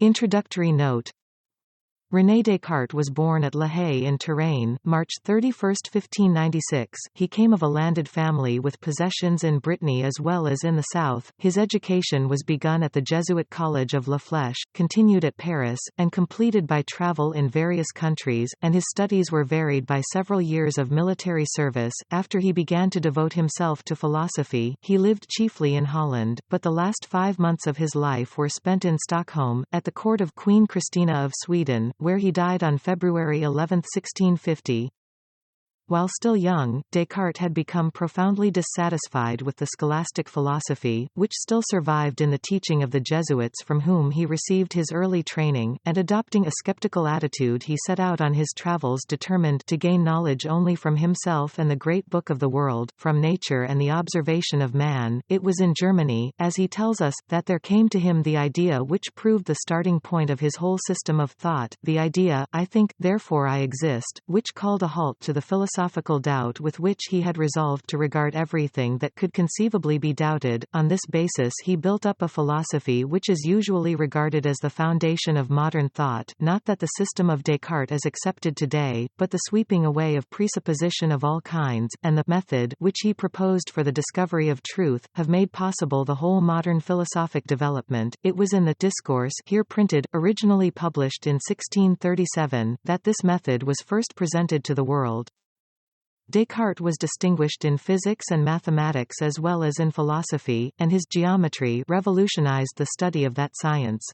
Introductory note. René Descartes was born at La Haye in Touraine, March 31, 1596. He came of a landed family with possessions in Brittany as well as in the south. His education was begun at the Jesuit College of La Flèche, continued at Paris, and completed by travel in various countries, and his studies were varied by several years of military service. After he began to devote himself to philosophy, he lived chiefly in Holland, but the last 5 months of his life were spent in Stockholm, at the court of Queen Christina of Sweden, where he died on February 11, 1650. While still young, Descartes had become profoundly dissatisfied with the scholastic philosophy, which still survived in the teaching of the Jesuits from whom he received his early training, and adopting a skeptical attitude he set out on his travels determined to gain knowledge only from himself and the great book of the world, from nature and the observation of man. It was in Germany, as he tells us, that there came to him the idea which proved the starting point of his whole system of thought, the idea, I think, therefore I exist, which called a halt to the philosophical doubt with which he had resolved to regard everything that could conceivably be doubted. On this basis he built up a philosophy which is usually regarded as the foundation of modern thought, not that the system of Descartes as accepted today, but the sweeping away of presupposition of all kinds, and the method which he proposed for the discovery of truth, have made possible the whole modern philosophic development. It was in the Discourse, here printed, originally published in 1637, that this method was first presented to the world. Descartes was distinguished in physics and mathematics as well as in philosophy, and his geometry revolutionized the study of that science.